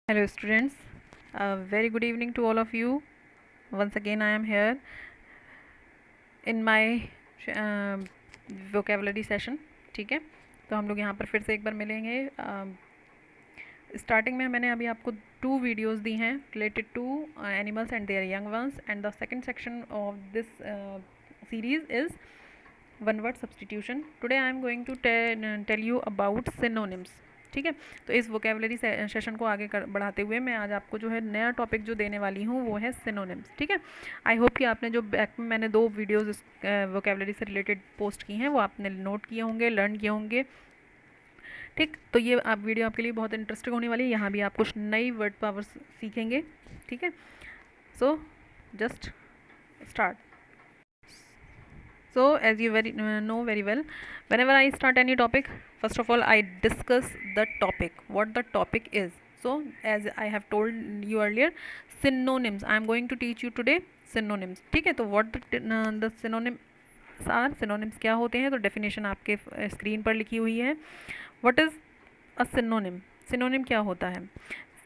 Hello, students. A very good evening to all of you. Once again, I am here in my vocabulary session. ठीक है, तो हम लोग यहाँ पर फिर से एक बार मिलेंगे. स्टार्टिंग में मैंने अभी आपको 2 वीडियोस दी हैं related to animals and their young ones, and the second section of this series is one word substitution. Today I am going to tell you about synonyms. ठीक है, तो इस वोकेबलरी सेशन को आगे बढ़ाते हुए मैं आज आपको जो है नया टॉपिक जो देने वाली हूँ वो है सिनोनिम्स. ठीक है, आई होप कि आपने जो बैक में मैंने 2 वीडियोज़ इस वोकेबलरी से रिलेटेड पोस्ट की हैं वो आपने नोट किए होंगे, लर्न किए होंगे. ठीक, तो ये आप वीडियो आपके लिए बहुत इंटरेस्टिंग होने वाली है. यहाँ भी आप कुछ नई वर्ड पावर्स सीखेंगे. ठीक है, so just start. So as you know very well, whenever I start any topic, first of all I discuss the topic, what the topic is. So as I have told you earlier, synonyms, I am going to teach you today synonyms. ठीक है, तो what the synonyms are, synonyms क्या होते हैं, तो definition आपके screen पर लिखी हुई है. What is a synonym? Synonym क्या होता है?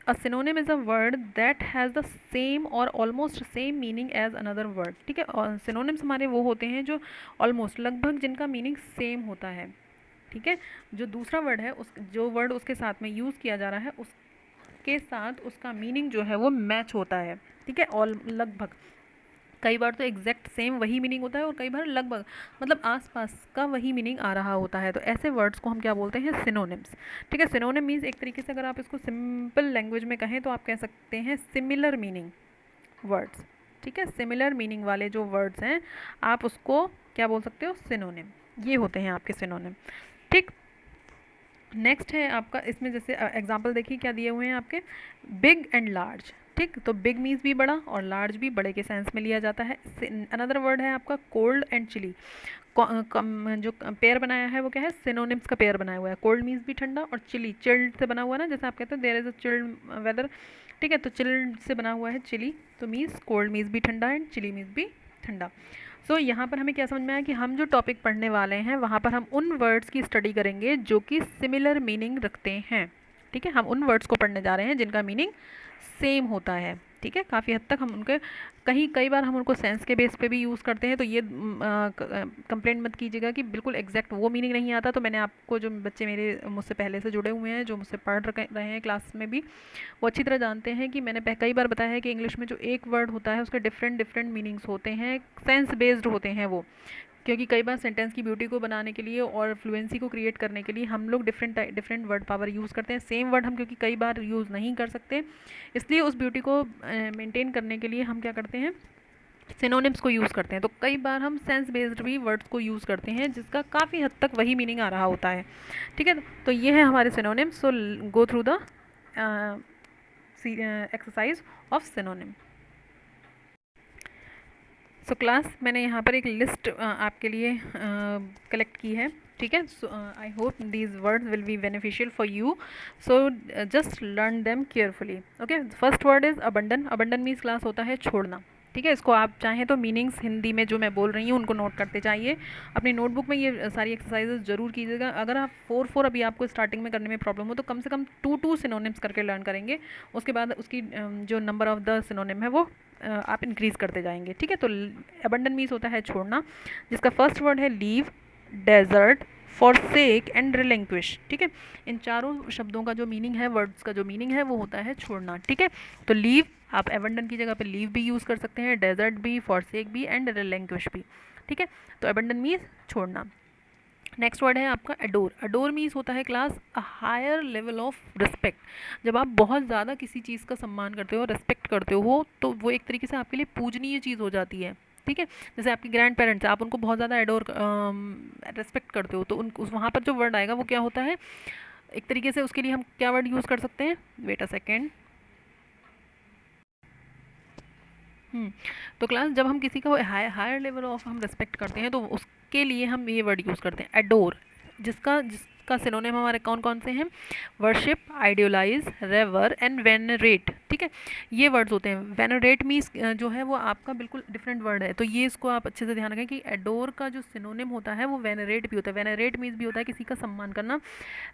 A synonym is a word that has the same or almost same meaning as another word. ठीक है, और synonyms हमारे वो होते हैं जो almost लगभग जिनका मीनिंग सेम होता है. ठीक है, जो दूसरा वर्ड है उस जो वर्ड उसके साथ में यूज़ किया जा रहा है उसके साथ उसका मीनिंग जो है वो मैच होता है. ठीक है, और लगभग कई बार तो एग्जैक्ट सेम वही मीनिंग होता है और कई बार लगभग मतलब आसपास का वही मीनिंग आ रहा होता है. तो ऐसे वर्ड्स को हम क्या बोलते हैं? सिनोनिम्स. ठीक है, सिनोनिम मीन्स एक तरीके से अगर आप इसको सिंपल लैंग्वेज में कहें तो आप कह सकते हैं सिमिलर मीनिंग वर्ड्स. ठीक है, सिमिलर मीनिंग वाले जो वर्ड्स हैं आप उसको क्या बोल सकते हो? सिनोनिम. ये होते हैं आपके सिनोनिम. ठीक, नेक्स्ट है आपका, इसमें जैसे एग्जांपल देखिए क्या दिए हुए हैं आपके. Big and large. ठीक, तो बिग मीन्स भी बड़ा और लार्ज भी बड़े के सेंस में लिया जाता है. अनदर वर्ड है आपका कोल्ड एंड चिली. जो पेयर बनाया है वो क्या है? सिनोनिम्स का पेयर बनाया हुआ है. कोल्ड मीन्स भी ठंडा और चिली चिल्ड से बना हुआ है ना, जैसे आप कहते हैं there is a chilled weather. ठीक है, तो चिल्ड से बना हुआ है चिली, तो मीन्स कोल्ड मीन्स भी ठंडा एंड चिली मीन्स भी ठंडा. सो यहाँ पर हमें क्या समझ में आया कि हम जो टॉपिक पढ़ने वाले हैं वहाँ पर हम उन वर्ड्स की स्टडी करेंगे जो कि सिमिलर मीनिंग रखते हैं. ठीक है, हम उन वर्ड्स को पढ़ने जा रहे हैं जिनका मीनिंग सेम होता है. ठीक है, काफ़ी हद तक हम उनके कई बार हम उनको सेंस के बेस पे भी यूज़ करते हैं, तो ये कंप्लेंट मत कीजिएगा कि बिल्कुल एग्जैक्ट वो मीनिंग नहीं आता. तो मैंने आपको, जो बच्चे मेरे मुझसे पहले से जुड़े हुए हैं, जो मुझसे पढ़ रहे हैं क्लास में भी, वो अच्छी तरह जानते हैं कि मैंने कई बार बताया है कि इंग्लिश में जो एक वर्ड होता है उसके डिफरेंट डिफरेंट मीनिंग्स होते हैं, सेंस बेस्ड होते हैं वो. क्योंकि कई बार सेंटेंस की ब्यूटी को बनाने के लिए और फ्लुएंसी को क्रिएट करने के लिए हम लोग डिफरेंट वर्ड पावर यूज़ करते हैं. सेम वर्ड हम क्योंकि कई बार यूज़ नहीं कर सकते, इसलिए उस ब्यूटी को मेंटेन करने के लिए हम क्या करते हैं? सिनोनिम्स को यूज़ करते हैं. तो कई बार हम सेंस बेस्ड भी वर्ड्स को यूज़ करते हैं जिसका काफ़ी हद तक वही मीनिंग आ रहा होता है. ठीक है, तो ये है हमारे synonyms. So go through the exercise of synonym. So class, मैंने यहाँ पर एक लिस्ट आपके लिए कलेक्ट की है. ठीक है, so I hope these words will be beneficial for you. So just learn them carefully. Okay, first word is abandon. Abandon means class होता है छोड़ना. ठीक है, इसको आप चाहें तो मीनिंग्स हिंदी में जो मैं बोल रही हूँ उनको नोट करते जाइए. अपनी नोटबुक में ये सारी एक्सरसाइजेज जरूर कीजिएगा. अगर आप 4 अभी आपको स्टार्टिंग में करने में प्रॉब्लम हो तो कम से कम 2 सिनोनिम्स करके लर्न करेंगे. उसके बाद उसकी जो नंबर ऑफ द सिनोनिम है वो आप इंक्रीज़ करते जाएंगे. ठीक है, तो अबंडन मीन्स होता है छोड़ना, जिसका फर्स्ट वर्ड है leave, desert, forsake and relinquish. ठीक है, इन चारों शब्दों का जो मीनिंग है, वर्ड्स का जो मीनिंग है वो होता है छोड़ना. ठीक है, तो लीव आप एबंडन की जगह पे लीव भी यूज़ कर सकते हैं, डेजर्ट भी, फॉरसेक भी एंड रिलिंक्विश भी. ठीक है, तो एबंडन मीन्स छोड़ना. नेक्स्ट वर्ड है आपका अडोर. अडोर मीन्स होता है class a higher level of respect. जब आप बहुत ज़्यादा किसी चीज़ का सम्मान करते हो, रिस्पेक्ट करते हो, तो वो एक तरीके से आपके लिए पूजनीय चीज़ हो जाती है. ठीक है, जैसे आपके ग्रैंड पेरेंट्स, आप उनको बहुत ज़्यादा एडोर रिस्पेक्ट करते हो, तो उन वहाँ पर जो वर्ड आएगा वो क्या होता है? एक तरीके से उसके लिए हम क्या वर्ड यूज़ कर सकते हैं? Wait a second. तो क्लास, जब हम किसी का हायर लेवल ऑफ हम रिस्पेक्ट करते हैं तो उसके लिए हम ये वर्ड यूज़ करते हैं एडोर, जिसका का सिनोनिम हमारे कौन कौन से हैं? Worship, idolize, revere and venerate. ठीक है, ये वर्ड्स होते हैं। वेनरेट मीन्स जो है वो आपका बिल्कुल डिफरेंट वर्ड है, तो ये इसको आप अच्छे से ध्यान रखें कि एडोर का जो सिनोनिम होता है वो वेनरेट भी होता है। वेनरेट मीन्स भी होता है किसी का सम्मान करना,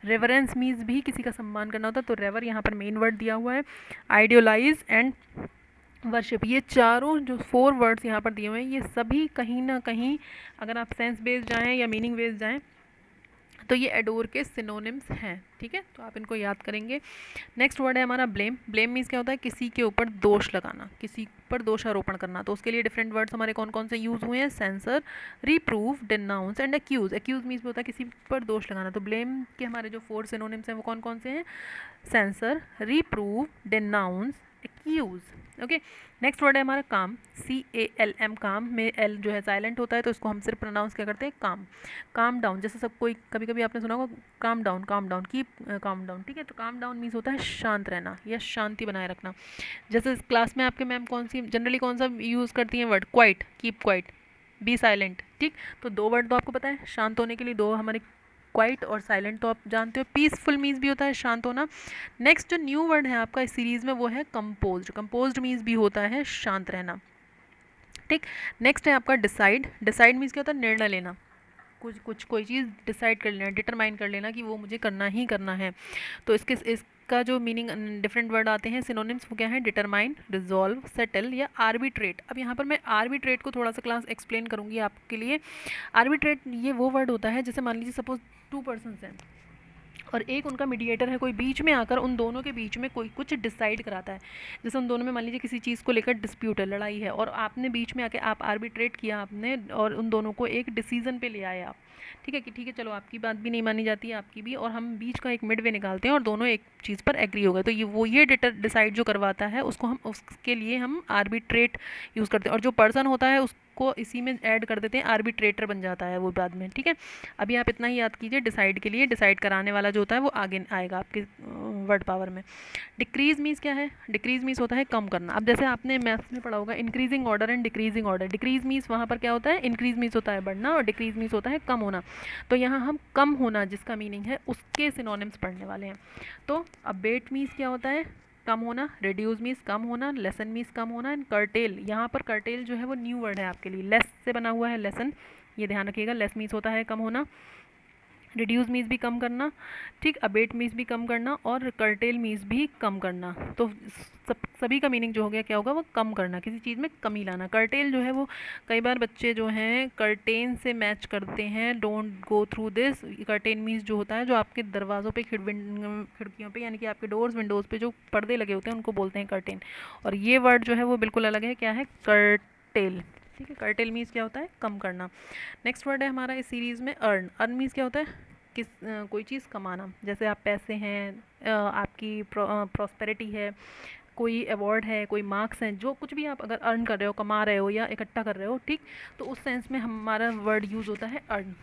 रेवरेंस मीन्स भी किसी का सम्मान करना होता है, तो रेवर यहाँ पर मेन वर्ड दिया हुआ है। आइडियोलाइज एंड वर्शिप, ये चारों जो 4 वर्ड्स यहाँ पर दिए हुए हैं, ये सभी कहीं ना कहीं अगर आप सेंस बेस्ड जाएँ या मीनिंग बेस्ड जाएँ तो ये एडोर के सिनोनिम्स हैं। ठीक है, तो आप इनको याद करेंगे। नेक्स्ट वर्ड है हमारा ब्लेम। ब्लेम मीन्स क्या होता है? किसी के ऊपर दोष लगाना, किसी पर दोषारोपण करना। तो उसके लिए डिफरेंट वर्ड्स हमारे कौन कौन से यूज़ हुए हैं? Censure, reprove, denounce and accuse. Accuse means होता है किसी पर दोष लगाना। तो ब्लेम के हमारे जो 4 सिनोनिम्स हैं वो कौन कौन से हैं? Censure, reprove, denounce, accuse. Okay, next word है हमारा काम। CALM, काम में एल जो है साइलेंट होता है, तो इसको हम सिर्फ प्रोनाउंस क्या करते हैं? काम। काम डाउन, जैसे सब कोई कभी कभी आपने सुना होगा calm down, calm down, keep calm down. ठीक है, तो काम डाउन मीन्स होता है शांत रहना या शांति बनाए रखना। जैसे इस क्लास में आपके मैम कौन सी जनरली कौन सा यूज़ करती हैं word? Quiet, keep quiet, be silent. ठीक, तो 2 वर्ड तो आपको पता है शांत होने के लिए, 2 हमारे क्वाइट और साइलेंट तो आप जानते हो। पीसफुल मीन्स भी होता है शांत होना। नेक्स्ट जो न्यू वर्ड है आपका इस सीरीज़ में वो है कंपोज्ड। कंपोज्ड मीन्स भी होता है शांत रहना। ठीक, नेक्स्ट है आपका डिसाइड। डिसाइड मीन्स क्या होता है? निर्णय लेना, कुछ कोई चीज़ डिसाइड कर लेना, डिटरमाइन कर लेना कि वो मुझे करना ही करना है। तो इसका जो मीनिंग डिफरेंट वर्ड आते हैं सिनोनिम्स, वो क्या है? डिटरमाइन, रिजॉल्व, सेटल या आर्बिट्रेट। अब यहाँ पर मैं आर्बिट्रेट को थोड़ा सा क्लास एक्सप्लेन करूँगी आपके लिए। आर्बिट्रेट ये वो वर्ड होता है जैसे मान लीजिए सपोज 2 पर्सन्स हैं और एक उनका मीडिएटर है, कोई बीच में आकर उन दोनों के बीच में कोई कुछ डिसाइड कराता है। जैसे उन दोनों में मान लीजिए किसी चीज़ को लेकर डिस्प्यूट है, लड़ाई है, और आपने बीच में आके आप आर्बिट्रेट किया आपने और उन दोनों को एक डिसीजन पे ले आए आप। ठीक है कि ठीक है चलो आपकी बात भी नहीं मानी जाती है, आपकी भी, और हम बीच का एक मिड वे निकालते हैं और दोनों एक चीज़ पर एग्री हो गए। तो ये डिसाइड जो करवाता है उसको हम, उसके लिए हम आर्बिट्रेट यूज़ करते हैं। और जो पर्सन होता है उसको इसी में ऐड कर देते हैं, आर्बिट्रेटर बन जाता है वो बाद में। ठीक है, अभी आप इतना ही याद कीजिए, डिसाइड के लिए डिसाइड कराने वाला जो होता है वो आगे आएगा आपके वर्ड पावर में। डिक्रीज मीन्स क्या है? डिक्रीज मीन्स होता है कम करना। अब जैसे आपने मैथ्स में पढ़ा होगा increasing order and decreasing order. Decrease means वहाँ पर क्या होता है? इंक्रीज मीन्स होता है बढ़ना और डिक्रीज मीन्स होता है कम होना। तो यहाँ हम कम होना जिसका मीनिंग है उसके सिनोनिम्स पढ़ने वाले हैं। तो अबेट मीन्स क्या होता है? कम होना। रिड्यूस मीन्स कम होना। लेसन मीन्स कम होना। एंड कर्टेल, यहाँ पर कर्टेल जो है वो न्यू वर्ड है आपके लिए। लेस से बना हुआ है लेसन, ये ध्यान रखिएगा। लेस मीन्स होता है कम होना, रिड्यूस मीन्स भी कम करना, ठीक, अबेट मीन्स भी कम करना, और कर्टेल मीन्स भी कम करना। तो सभी का मीनिंग जो हो गया क्या होगा? वो कम करना, किसी चीज़ में कमी लाना। कर्टेल जो है वो कई बार बच्चे जो हैं कर्टेन से मैच करते हैं, don't go through this. Curtain means जो होता है जो आपके दरवाज़ों पे, खिड़कियों पे, यानी कि आपके डोर्स विंडोज़ पे जो पर्दे लगे होते हैं उनको बोलते हैं कर्टेन। और ये वर्ड जो है वो बिल्कुल अलग है, क्या है? कर्टेल। ठीक है, कर्टेल मीन्स क्या होता है? कम करना। नेक्स्ट वर्ड है हमारा इस सीरीज़ में अर्न। अर्न मीन्स क्या होता है? कोई चीज़ कमाना। जैसे आप पैसे हैं, आपकी प्रॉस्पेरिटी है, कोई अवार्ड है, कोई मार्क्स हैं, जो कुछ भी आप अगर अर्न कर रहे हो, कमा रहे हो या इकट्ठा कर रहे हो, ठीक, तो उस सेंस में हमारा वर्ड यूज़ होता है अर्न।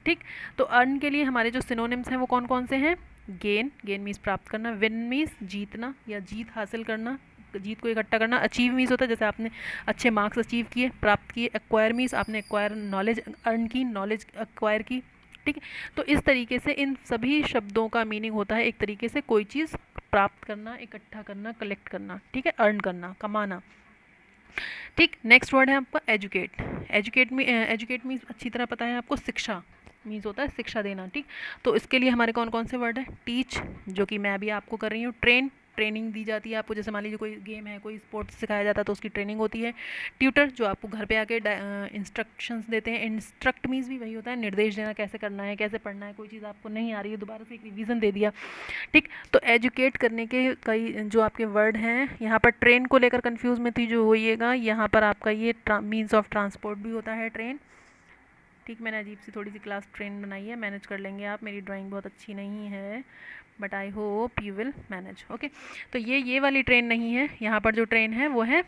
ठीक, तो अर्न के लिए हमारे जो सिनोनिम्स हैं वो कौन कौन से हैं? गेन, गेन मीन्स प्राप्त करना। विन मीन्स जीतना या जीत हासिल करना, जीत को इकट्ठा करना। अचीव मीन्स होता है जैसे आपने अच्छे मार्क्स अचीव किए, प्राप्त किए। एक्वायर मीन्स आपने एक्वायर नॉलेज अर्न की, नॉलेज एक्वायर की। ठीक है, तो इस तरीके से इन सभी शब्दों का मीनिंग होता है एक तरीके से कोई चीज़ प्राप्त करना, इकट्ठा करना, कलेक्ट करना। ठीक है, अर्न करना, कमाना। ठीक, नेक्स्ट वर्ड है आपका एजुकेट। एजुकेट मीन्स अच्छी तरह पता है आपको, शिक्षा मीन्स होता है शिक्षा देना। ठीक, तो इसके लिए हमारे कौन कौन से वर्ड है? टीच, जो कि मैं अभी आपको कर रही हूँ। ट्रेन, ट्रेनिंग दी जाती है आपको, जैसे मान लीजिए कोई गेम है, कोई स्पोर्ट्स सिखाया जाता है तो उसकी ट्रेनिंग होती है। ट्यूटर, जो आपको घर पे आके इंस्ट्रक्शंस देते हैं। इंस्ट्रक्ट मीन्स भी वही होता है, निर्देश देना, कैसे करना है, कैसे पढ़ना है। कोई चीज़ आपको नहीं आ रही है, दोबारा से एक रिवीजन दे दिया। ठीक, तो एजुकेट करने के कई जो आपके वर्ड हैं, यहाँ पर ट्रेन को लेकर कन्फ्यूज़ मत ही जो होइएगा, यहाँ पर आपका ये मीन्स ऑफ ट्रांसपोर्ट भी होता है ट्रेन। ठीक, मैंने अजीब सी थोड़ी सी क्लास ट्रेन बनाई है, मैनेज कर लेंगे आप। मेरी ड्राइंग बहुत अच्छी नहीं है, but I hope you will manage. Okay, तो ये वाली ट्रेन नहीं है, यहाँ पर जो ट्रेन है वो है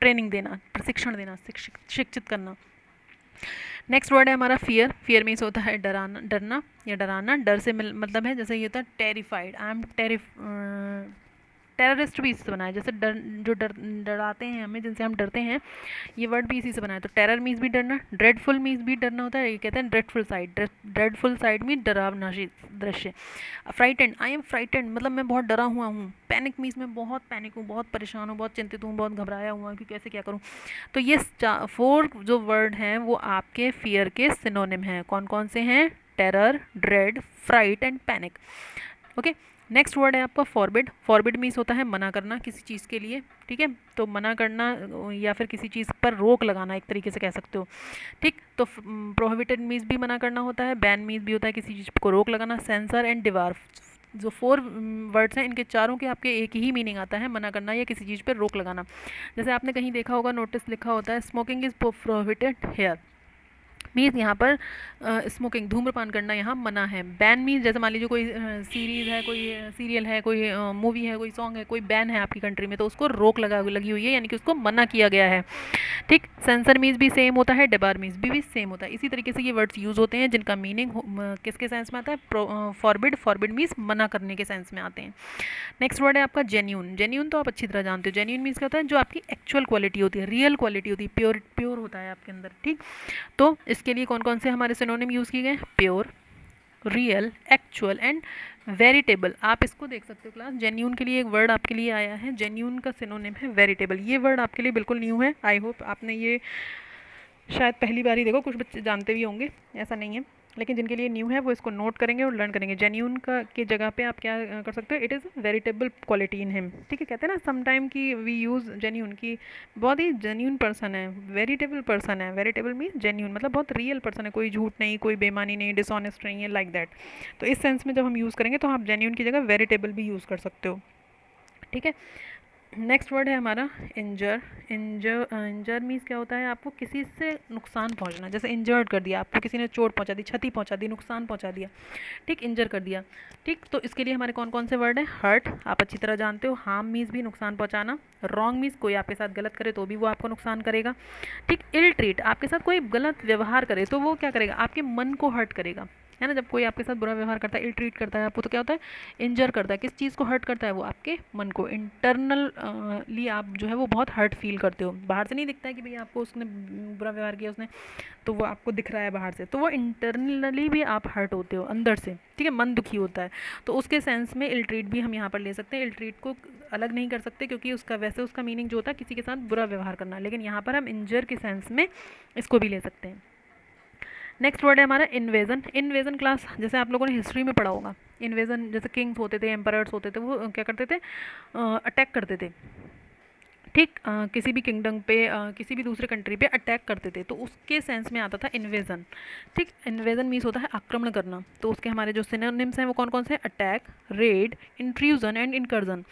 ट्रेनिंग देना, प्रशिक्षण देना, शिक्षित करना। नेक्स्ट वर्ड है हमारा फियर। फियर मीन्स होता है डराना, डरना या डराना। डर से मतलब है जैसे ये होता है टेरिफाइड, आई एम टेररिस्ट भी इसी से बना है, जैसे डराते हैं हमें, जिनसे हम डरते हैं, ये वर्ड भी इसी से बना है। तो टेरर मीन्स भी डरना, ड्रेडफुल मीन्स भी डरना होता है, ये कहते हैं dreadful side, dreadful side mean डरावना दृश्य। फ्राइटेंड, आई एम फ्राइटेंड मतलब मैं बहुत डरा हुआ हूँ। पैनिक मीन्स मैं बहुत पैनिक हूँ, बहुत परेशान हूँ, बहुत चिंतित हूँ, बहुत घबराया हुआ हूँ कि कैसे क्या करूँ। तो ये 4 जो वर्ड हैं वो आपके फियर के सिनोनिम हैं। कौन कौन से हैं? Terror, dread, fright and panic. Okay, next word है आपका फॉरबिड। फॉरबिड मीन्स होता है मना करना किसी चीज़ के लिए, ठीक है। तो मना करना या फिर किसी चीज़ पर रोक लगाना, एक तरीके से कह सकते हो, ठीक। तो प्रोहिबिटेड मीन्स भी मना करना होता है, बैन मीन्स भी होता है किसी चीज़ को रोक लगाना, सेंसर एंड डिवार, जो 4 वर्ड्स हैं इनके चारों के आपके एक ही मीनिंग आता है, मना करना या किसी चीज़ पर रोक लगाना। जैसे आपने कहीं देखा होगा, नोटिस लिखा होता है smoking is prohibited here, means यहाँ पर स्मोकिंग धूम्रपान करना यहाँ मना है। बैन मीन्स जैसे मान लीजिए कोई सीरीज़ है, कोई सीरियल है, कोई मूवी है, कोई सॉन्ग है, कोई बैन है आपकी कंट्री में, तो उसको रोक लगी हुई है, यानी कि उसको मना किया गया है, ठीक। सेंसर मीन्स भी सेम होता है, डिबार मीन्स भी सेम होता है। इसी तरीके से ये वर्ड्स यूज़ होते हैं जिनका मीनिंग किसके सेंस में आता है? फॉरबिड, फॉरबिड मीन्स मना करने के सेंस में आते हैं। नेक्स्ट वर्ड है आपका जेन्यून। जेन्यून तो आप अच्छी तरह जानते हो, जेन्यून मीन्स क्या होता है? जो आपकी एक्चुअल क्वालिटी होती है, रियल क्वालिटी होती है, प्योर प्योर होता है आपके अंदर, ठीक। तो इसके लिए कौन कौन से हमारे सिनोनिम यूज़ किए गए? Pure, real, actual and veritable. आप इसको देख सकते हो क्लास, जेन्यून के लिए एक वर्ड आपके लिए आया है, जेन्यून का सिनोनिम है वेरिटेबल। ये वर्ड आपके लिए बिल्कुल न्यू है, आई होप आपने ये शायद पहली बार ही देखो, कुछ बच्चे जानते भी होंगे, ऐसा नहीं है, लेकिन जिनके लिए न्यू है वो इसको नोट करेंगे और लर्न करेंगे। जेन्यून का की जगह पे आप क्या कर सकते हो? It is veritable quality in him, ठीक है। कहते हैं ना समटाइम कि वी यूज़ जेन्यून की, बहुत ही जेन्यून पर्सन है, वेरिटेबल पर्सन है। वेरिटेबल मीन जेन्यून मतलब बहुत रियल पर्सन है, कोई झूठ नहीं, कोई बेईमानी नहीं, डिसऑनेस्ट नहीं है, लाइक दैट। तो इस सेंस में जब हम यूज़ करेंगे तो आप जेन्यून की जगह वेरिटेबल भी यूज़ कर सकते हो, ठीक है। नेक्स्ट वर्ड है हमारा इंजर। इंजर मीन्स क्या होता है? आपको किसी से नुकसान पहुंचना, जैसे इंजर्ड कर दिया, आपको किसी ने चोट पहुंचा दी, क्षति पहुंचा दी, नुकसान पहुंचा दिया, ठीक, इंजर कर दिया, ठीक। तो इसके लिए हमारे कौन कौन से वर्ड हैं? हर्ट, आप अच्छी तरह जानते हो, हार्म मीन्स भी नुकसान पहुंचाना, रॉन्ग मीन्स कोई आपके साथ गलत करे तो भी वो आपको नुकसान करेगा, ठीक। इल ट्रीट, आपके साथ कोई गलत व्यवहार करे तो वो क्या करेगा? आपके मन को हर्ट करेगा, है ना। जब कोई आपके साथ बुरा व्यवहार करता है, इल ट्रीट करता है आपको, तो क्या होता है? इंजर करता है। किस चीज़ को हर्ट करता है? वो आपके मन को। इंटरनली आप जो है वो बहुत हर्ट फील करते हो, बाहर से नहीं दिखता है कि भाई आपको उसने बुरा व्यवहार किया उसने, तो वो आपको दिख रहा है बाहर से, तो वो इंटरनली भी आप हर्ट होते हो अंदर से, ठीक है, मन दुखी होता है। तो उसके सेंस में इल ट्रीट भी हम यहाँ पर ले सकते हैं। इल ट्रीट को अलग नहीं कर सकते क्योंकि उसका वैसे उसका मीनिंग जो होता है किसी के साथ बुरा व्यवहार करना, लेकिन यहाँ पर हम इंजर के सेंस में इसको भी ले सकते हैं। नेक्स्ट वर्ड है हमारा इन्वेजन। इन्वेजन क्लास जैसे आप लोगों ने हिस्ट्री में पढ़ा होगा, इन्वेजन जैसे किंग्स होते थे, एम्परर्स होते थे, वो क्या करते थे? अटैक करते थे, ठीक। किसी भी किंगडम पे किसी भी दूसरे कंट्री पे अटैक करते थे, तो उसके सेंस में आता था इन्वेजन, ठीक। इन्वेजन मीन्स होता है आक्रमण करना। तो उसके हमारे जो सिनोनिम्स हैं वो कौन कौन से? Attack, red, intrusion and incursion,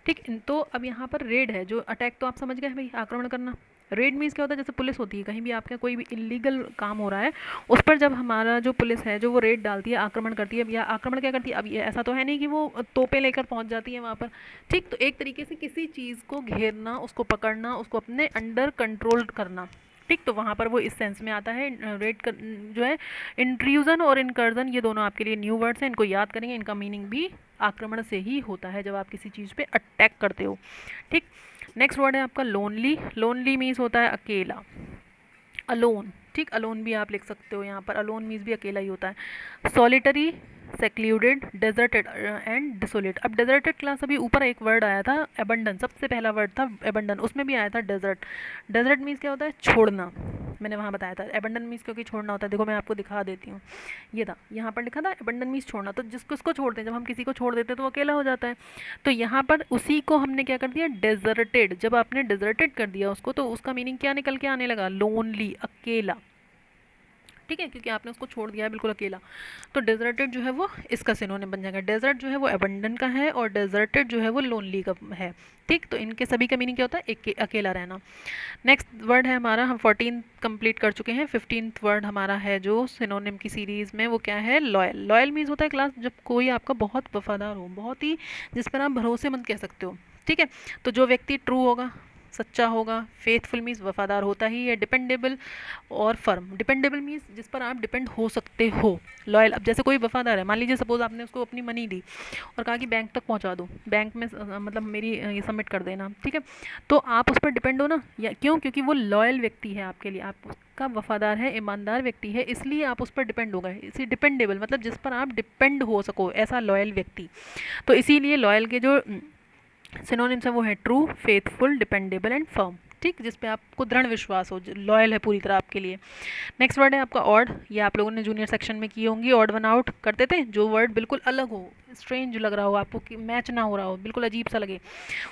ठीक। तो अब यहाँ पर रेड है, जो अटैक तो आप समझ गए भाई, आक्रमण करना। रेड मीन्स क्या होता है? जैसे पुलिस होती है, कहीं भी आपका कोई भी इलीगल काम हो रहा है, उस पर जब हमारा जो पुलिस है जो वो रेड डालती है, आक्रमण करती है, या आक्रमण क्या करती है? अब ये ऐसा तो है नहीं कि वो तोपें लेकर पहुंच जाती है वहाँ पर, ठीक। तो एक तरीके से किसी चीज़ को घेरना, उसको पकड़ना, उसको अपने अंडर कंट्रोल करना, ठीक। तो वहाँ पर वो इस सेंस में आता है। रेड कर, जो है इंट्रूजन और इनकर्जन, ये दोनों आपके लिए न्यू वर्ड्स हैं, इनको याद करेंगे। इनका मीनिंग भी आक्रमण से ही होता है, जब आप किसी चीज़ पे अटैक करते हो, ठीक। नेक्स्ट वर्ड है आपका लोनली। लोनली मीन्स होता है अकेला, अलोन, ठीक। अलोन भी आप लिख सकते हो यहाँ पर, अलोन मीन्स भी अकेला ही होता है। Solitary, secluded, deserted and desolate. अब डेजर्टेड क्लास अभी ऊपर एक वर्ड आया था एबंडन, सबसे पहला वर्ड था एबंडन, उसमें भी आया था डेजर्ट। डेजर्ट मीन्स क्या होता है? छोड़ना, मैंने वहाँ बताया था। एबंडन मीन्स क्योंकि छोड़ना होता है, देखो मैं आपको दिखा देती हूँ, ये था यहाँ पर लिखा था एबंडन मीन्स छोड़ना। तो जिसको छोड़ते हैं, जब हम किसी को छोड़ देते हैं तो वो अकेला हो जाता है, तो यहाँ पर उसी को हमने क्या कर दिया? डेजर्टेड। जब आपने डेजर्टेड कर दिया उसको, तो उसका मीनिंग क्या निकल के आने लगा? लोनली, अकेला, ठीक है, क्योंकि आपने उसको छोड़ दिया है बिल्कुल अकेला। तो डेजर्टेड जो है वो इसका सिनोनिम बन जाएगा। डेजर्ट जो है वो एबंडन का है और डेजर्टेड जो है वो लोनली का है, ठीक। तो इनके सभी का मीनिंग क्या होता है? एक अकेला रहना। नेक्स्ट वर्ड है हमारा, हम 14 कंप्लीट कर चुके हैं। 15th वर्ड हमारा है जो सिनोनिम की सीरीज़ में, वो क्या है? लॉयल। लॉयल मीन्स होता है क्लास जब कोई आपका बहुत वफादार हो, बहुत ही जिस पर आप भरोसेमंद कह सकते हो, ठीक है। तो जो व्यक्ति ट्रू होगा, सच्चा होगा, फेथफुल मीन्स वफादार होता ही है, डिपेंडेबल और फर्म। डिपेंडेबल मीन्स जिस पर आप डिपेंड हो सकते हो, लॉयल। अब जैसे कोई वफादार है, मान लीजिए सपोज आपने उसको अपनी मनी दी और कहा कि बैंक तक पहुंचा दो, बैंक में मतलब मेरी ये सबमिट कर देना, ठीक है, तो आप उस पर डिपेंड हो ना, या क्यों? क्योंकि वो लॉयल व्यक्ति है आपके लिए, आप उसका वफादार है, ईमानदार व्यक्ति है, इसलिए आप उस पर डिपेंड हो गए। इसी डिपेंडेबल मतलब जिस पर आप डिपेंड हो सको, ऐसा लॉयल व्यक्ति। तो इसीलिए लॉयल के जो सिनोनिम्स है वो है true, faithful, dependable and firm. ठीक, जिस पे आपको दृढ़ विश्वास हो, लॉयल है पूरी तरह आपके लिए। नेक्स्ट वर्ड है आपका ऑड। ये आप लोगों ने जूनियर सेक्शन में की होंगी, ऑड वन आउट करते थे, जो वर्ड बिल्कुल अलग हो, स्ट्रेंज लग रहा हो आपको, कि मैच ना हो रहा हो, बिल्कुल अजीब सा लगे,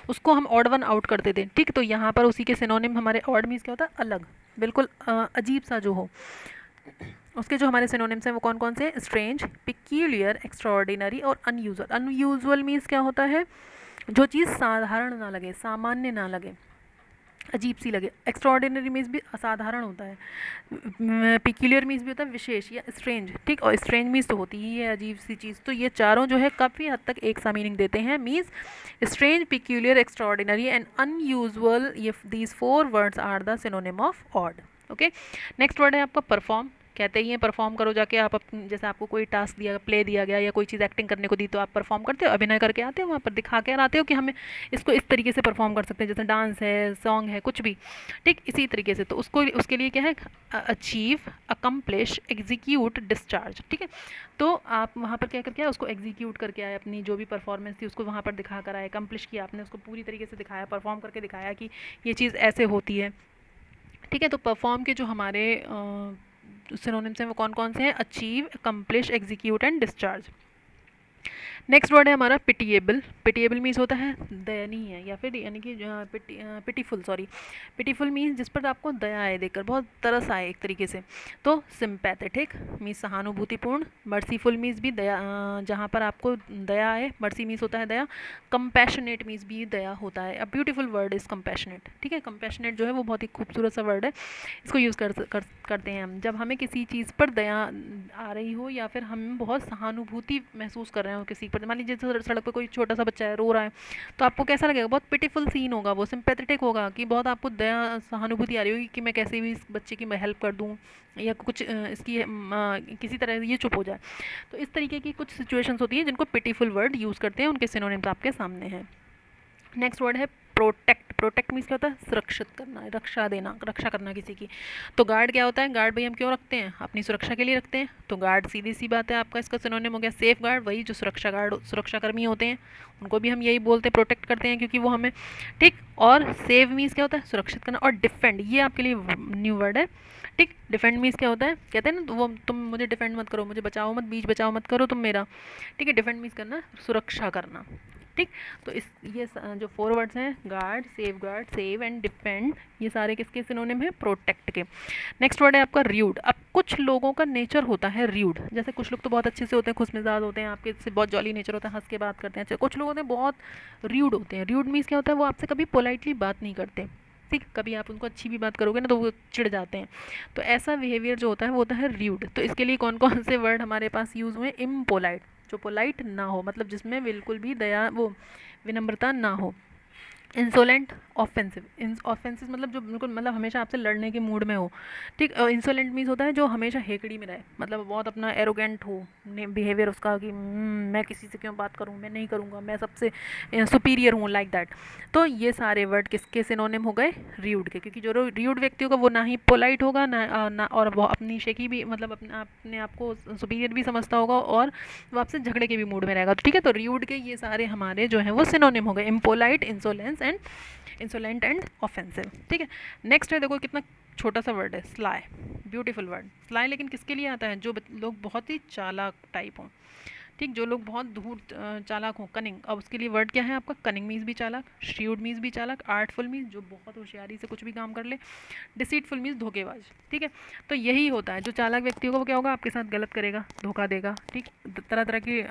उसको हम ऑड वन आउट करते थे। ठीक, तो यहाँ पर उसी के सिनोनिम हमारे ऑड मीन्स क्या होता है? अलग, बिल्कुल अजीब सा जो हो। उसके जो हमारे सिनोनिम्स हैं वो कौन कौन से? स्ट्रेंज, पिक्यूलियर, एक्स्ट्राऑर्डिनरी और अनयूजुअल। अनयूजुअल मीन्स क्या होता है? जो चीज़ साधारण ना लगे, सामान्य ना लगे, अजीब सी लगे। एक्स्ट्राऑर्डिनरी मीन्स भी असाधारण होता है। पिक्यूलियर मीन्स भी होता है विशेष या स्ट्रेंज। ठीक, और स्ट्रेंज मीन्स तो होती ही है अजीब सी चीज़। तो ये चारों जो है काफ़ी हद तक एक सा मीनिंग देते हैं। Means strange, peculiar, extraordinary and unusual, ये these 4 words are the synonym of odd. Okay, next word है आपका परफॉर्म। कहते ही हैं परफॉर्म करो जाके, आप जैसे आपको कोई टास्क दिया, प्ले दिया गया या कोई चीज़ एक्टिंग करने को दी, तो आप परफॉर्म करते हो, अभिनय करके आते हो, वहाँ पर दिखा के आते हो कि हमें इसको इस तरीके से परफॉर्म कर सकते हैं, जैसे डांस है, सॉन्ग है, कुछ भी। ठीक, इसी तरीके से। तो उसको उसके लिए क्या है? Achieve, accomplish, execute, discharge. ठीक है, तो आप वहाँ पर क्या करके आए? उसको एग्जीक्यूट करके आए, अपनी जो भी परफॉर्मेंस थी उसको वहाँ पर दिखा कर आए, अकम्प्लिश किया आपने, उसको पूरी तरीके से दिखाया, परफॉर्म करके दिखाया कि ये चीज़ ऐसे होती है। ठीक है, तो परफॉर्म के जो हमारे सिनोनिम्स हैं वो कौन कौन से हैं? Achieve, accomplish, execute and discharge. Next word है हमारा पिटिएबल। पिटिएबल मीन्स होता है दयनीय, या फिर यानी कि पिटीफुल, सॉरी, पिटीफुल मीन्स जिस पर आपको दया आए, देखकर बहुत तरस आए एक तरीके से। तो सिंपैथेटिक मीन्स सहानुभूतिपूर्ण। मर्सीफुल मीन्स भी दया, जहाँ पर आपको दया आए, मर्सी मीन्स होता है दया। कंपैशनेट मीन्स भी दया होता है। A beautiful word is compassionate. ठीक है, कंपैशनेट जो है वो बहुत ही खूबसूरत सा वर्ड है, इसको यूज़ करते हैं हम जब हमें किसी चीज़ पर दया आ रही हो, या फिर हम बहुत सहानुभूति महसूस कर रहे हो किसी पर। मान लीजिए सड़क पर कोई छोटा सा बच्चा है, रो रहा है, तो आपको कैसा लगेगा? बहुत पिटीफुल सीन होगा वो, सिंपैथेटिक होगा, कि बहुत आपको दया, सहानुभूति आ रही होगी कि मैं कैसे भी इस बच्चे की मैं हेल्प कर दूँ, या कुछ इसकी किसी तरह ये चुप हो जाए। तो इस तरीके की कुछ सिचुएशंस होती हैं जिनको पिटीफुल वर्ड यूज़ करते हैं, उनके सिनोनिम्स आपके सामने हैं। नेक्स्ट वर्ड है प्रोटेक्ट। प्रोटेक्ट मीन्स क्या होता है? सुरक्षित करना, रक्षा देना, रक्षा करना किसी की। तो गार्ड क्या होता है? गार्ड भाई हम क्यों रखते हैं? अपनी सुरक्षा के लिए रखते हैं। तो गार्ड सीधी सी बात है, आपका इसका सिनोनिम हो गया सेफ गार्ड। वही जो सुरक्षा गार्ड, सुरक्षाकर्मी होते हैं, उनको भी हम यही बोलते हैं, प्रोटेक्ट करते हैं, क्योंकि वो हमें। ठीक, और सेव मीन्स क्या होता है? सुरक्षित करना। और डिफेंड, ये आपके लिए न्यू वर्ड है। ठीक, डिफेंड मीन्स क्या होता है? कहते हैं ना, तो वो तुम मुझे डिफेंड मत करो, मुझे बचाओ मत, बीच बचाओ मत करो तुम मेरा। ठीक है, डिफेंड मीन्स करना, सुरक्षा करना। ठीक, तो इस ये जो 4 वर्ड्स हैं, guard, save guard, save and defend, ये सारे किसके सिनोनिम है? प्रोटेक्ट के। नेक्स्ट वर्ड है आपका र्यूड। अब कुछ लोगों का नेचर होता है र्यूड। जैसे कुछ लोग तो बहुत अच्छे से होते हैं, खुशमिजाज होते हैं, आपके से बहुत जॉली नेचर होता है, हंस के बात करते हैं। अच्छा, कुछ लोग होते हैं बहुत र्यूड होते हैं। र्यूड मीन्स क्या होता है? वो आपसे कभी पोलाइटली बात नहीं करते। ठीक, कभी आप उनको अच्छी भी बात करोगे ना तो वो चिढ़ जाते हैं। तो ऐसा बिहेवियर जो होता है वो होता है र्यूड। तो इसके लिए कौन कौन से वर्ड हमारे पास यूज़ हुए? इम्पोलाइट, जो पोलाइट ना हो, मतलब जिसमें बिल्कुल भी दया, वो विनम्रता ना हो। Insolent, offensive. ऑफेंसिव मतलब जो बिल्कुल, मतलब हमेशा आपसे लड़ने के मूड में हो। ठीक, इंसोलेंट मीन्स होता है जो हमेशा हेकड़ी में रहे, मतलब बहुत अपना एरोगेंट हो बिहेवियर उसका, कि मैं किसी से क्यों बात करूँ, मैं नहीं करूँगा, मैं सबसे सुपीरियर हूँ, लाइक दैट। तो ये सारे वर्ड किसके सिनोनिम हो गए? र्यूड के। क्योंकि जो र्यूड व्यक्ति होगा वो ना ही पोलाइट होगा, ना और वो अपनी शेखी भी, मतलब अपने आप को सुपीरियर भी समझता होगा, और वो आपसे झगड़े के भी मूड में रहेगा। तो ठीक है, तो र्यूड के ये सारे हमारे जो हैं वो सिनोनिम हो गए, इम्पोलाइट, इंसोलेंट एंड ऑफेंसिव। ठीक है, नेक्स्ट है, देखो कितना छोटा सा वर्ड है, स्लाई। ब्यूटीफुल वर्ड स्लाई, लेकिन किसके लिए आता है? जो लोग बहुत ही चालाक टाइप हों। ठीक, जो लोग बहुत धूर्त चालाक हों, कनिंग। अब उसके लिए वर्ड क्या है आपका? कनिंग मीन्स भी चालाक, श्रीउड मीन्स भी चालाक, आर्टफुल मीन्स जो बहुत होशियारी से कुछ भी काम कर ले, डिसीटफुल मीन्स धोखेबाज। ठीक है, तो यही होता है, जो चालाक व्यक्ति होगा वो क्या होगा? आपके साथ गलत करेगा, धोखा देगा। ठीक, तरह तरह की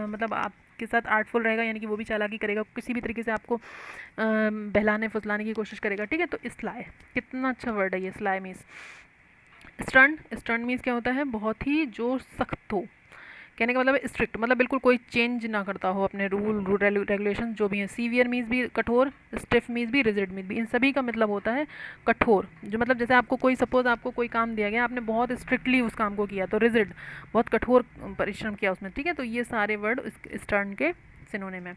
मतलब आपके साथ आर्टफुल रहेगा, यानी कि वो भी चालाकी करेगा, किसी भी तरीके से आपको बहलाने फुसलाने की कोशिश करेगा। ठीक है, तो स्लाई, कितना अच्छा वर्ड है ये, sly means. Stern, stern means क्या होता है? बहुत ही जो सख्त हो, कहने का मतलब स्ट्रिक्ट, मतलब बिल्कुल कोई चेंज ना करता हो अपने रूल रेगुलेशन जो भी हैं। सीवियर मीन्स भी कठोर, स्टिफ मीन्स भी, रिजिड मीन्स भी, इन सभी का मतलब होता है कठोर। जो मतलब जैसे आपको कोई सपोज आपको कोई काम दिया गया, आपने बहुत स्ट्रिक्टली उस काम को किया तो रिजिड, बहुत कठोर परिश्रम किया उसमें, ठीक है। तो ये सारे वर्ड इस टर्न के सिनोनिम है।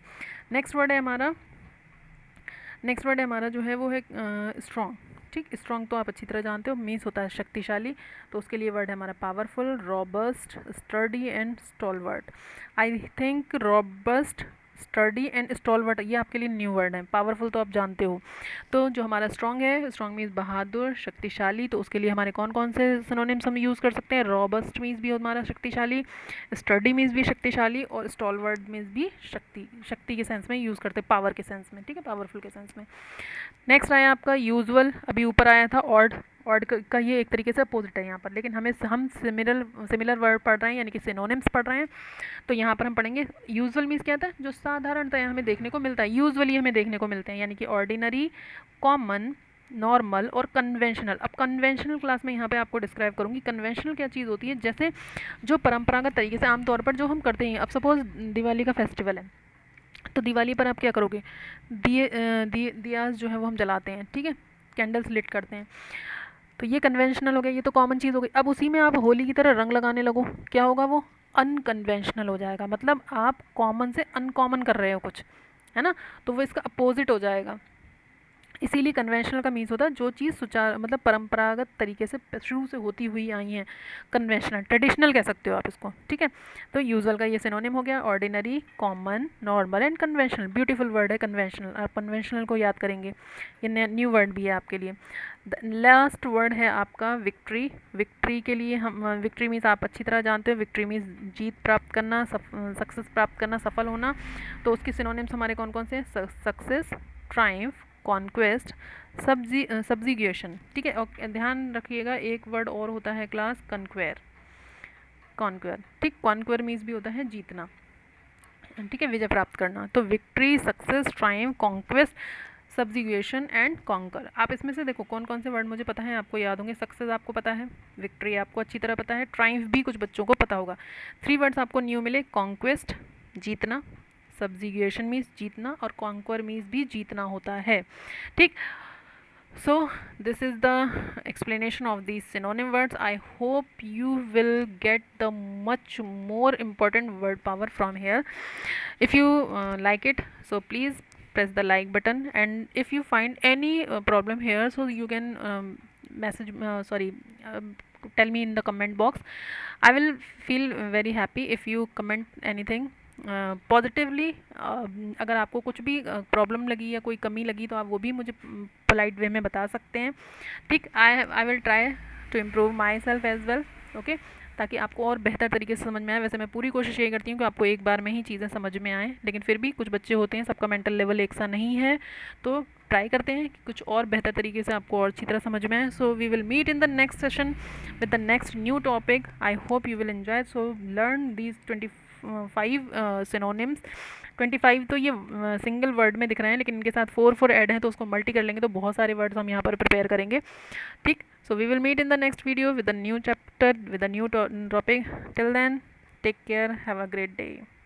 नेक्स्ट वर्ड है हमारा, नेक्स्ट वर्ड है हमारा जो है वो है स्ट्रॉन्ग। ठीक, स्ट्रॉन्ग तो आप अच्छी तरह जानते हो, मीन्स होता है शक्तिशाली। तो उसके लिए वर्ड है हमारा powerful, robust, sturdy and stalwart. I think robust, sturdy and stalwart ये आपके लिए न्यू वर्ड है। पावरफुल तो आप जानते हो। तो जो हमारा स्ट्रॉन्ग है, स्ट्रॉन्ग मीन्स बहादुर, शक्तिशाली। तो उसके लिए हमारे कौन कौन से सिनोनिम्स हम यूज़ कर सकते हैं? रॉबस्ट मीन्स भी हमारा शक्तिशाली, स्टडी मीन्स भी शक्तिशाली, और स्टॉलवर्ट मीन्स भी शक्ति के सेंस में यूज़ करते हैं, पावर के सेंस में, ठीक है, पावरफुल के सेंस में। नेक्स्ट आया आपका यूजुअल, अभी ऊपर आया था ऑड। ऑड का ये एक तरीके से अपोजिट है यहाँ पर, लेकिन हम सिमिलर वर्ड पढ़ रहे हैं, यानी कि सिनोनिम्स पढ़ रहे हैं। तो यहाँ पर हम पढ़ेंगे यूजुअल मीन्स क्या था? जो साधारणतया हमें देखने को मिलता है, यूजुअली हमें देखने को मिलते हैं, यानी कि ऑर्डिनरी, कॉमन, नॉर्मल और कन्वेंशनल। अब कन्वेंशनल क्लास में यहाँ पे आपको डिस्क्राइब करूँगी कन्वेंशनल क्या चीज़ होती है। जैसे जो परंपरागत तरीके से आमतौर पर जो हम करते हैं, अब सपोज दिवाली का फेस्टिवल है, तो दिवाली पर आप क्या करोगे? दिया जो है वो हम जलाते हैं, ठीक है, कैंडल्स लिट करते हैं। तो ये कन्वेंशनल हो गया, ये तो कॉमन चीज़ हो गई। अब उसी में आप होली की तरह रंग लगाने लगो, क्या होगा? वो अनकन्वेंशनल हो जाएगा, मतलब आप कॉमन से अनकॉमन कर रहे हो कुछ, है ना। तो वो इसका अपोजिट हो जाएगा। इसीलिए कन्वेंशनल का मीन्स होता है जो चीज़ सुचार मतलब परंपरागत तरीके से शुरू से होती हुई आई हैं, कन्वेंशनल, ट्रेडिशनल कह सकते हो आप इसको, ठीक है। तो यूजुअल का ये सिनोनिम हो गया ordinary, common, normal and conventional. Beautiful word है कन्वेंशनल, आप कन्वेंशनल को याद करेंगे, ये न्यू वर्ड भी है आपके लिए। लास्ट वर्ड है आपका विक्ट्री। विक्ट्री के लिए हम, विक्ट्री मीन्स आप अच्छी तरह जानते हो, विक्ट्री मीन्स जीत प्राप्त करना, सक्सेस प्राप्त करना, सफल होना। तो उसकी सिनोनिम्स हमारे कौन कौन से? सक्सेस, ट्रायम्फ, कॉन्क्वेस्ट, सब्जिग्यूशन, ठीक है। और ध्यान रखिएगा एक वर्ड और होता है क्लास, कॉन्क्वेर। कॉन्क्वेर, ठीक, कॉन्क्वेर मीन्स भी होता है जीतना, ठीक है, विजय प्राप्त करना। तो victory, success, triumph, conquest, subjugation and conquer. आप इसमें से देखो कौन कौन से वर्ड मुझे पता है, आपको याद होंगे। सक्सेस आपको पता है, विक्ट्री आपको अच्छी तरह पता है, ट्रायम्फ भी कुछ बच्चों को पता होगा। 3 वर्ड्स आपको न्यू मिले, कॉन्क्वेस्ट जीतना, सब्जिग्यूशन मीन्स जीतना, और कॉन्कर मीन्स भी जीतना होता है, ठीक। So this is the explanation of these synonym words. I hope you will get the much more important word power from here. If you like it, so please press the like button, and if you find any problem here, so you can message tell me in the comment box. I will feel very happy if you comment anything positively. अगर आपको कुछ भी problem लगी या कोई कमी लगी तो आप वो भी मुझे पोलाइट वे में बता सकते हैं, ठीक। I will try to improve myself as well, okay, ताकि आपको और बेहतर तरीके से समझ में आए। वैसे मैं पूरी कोशिश ये करती हूँ कि आपको एक बार में ही चीज़ें समझ में आएँ, लेकिन फिर भी कुछ बच्चे होते हैं, सबका मेंटल लेवल एक सा नहीं है, तो ट्राई करते हैं कि कुछ और बेहतर तरीके से आपको और अच्छी तरह समझ में आए। So we will meet in the next session with the next new topic. I hope you will enjoy. So learn these 25 synonyms. 25 तो ये सिंगल वर्ड में दिख रहे हैं, लेकिन इनके साथ 4 ऐड हैं, तो उसको मल्टी कर लेंगे तो बहुत सारे वर्ड्स हम यहाँ पर प्रिपेयर करेंगे, ठीक। So we will meet in the next video with a new chapter with a new topic. Till then, take care, have a great day.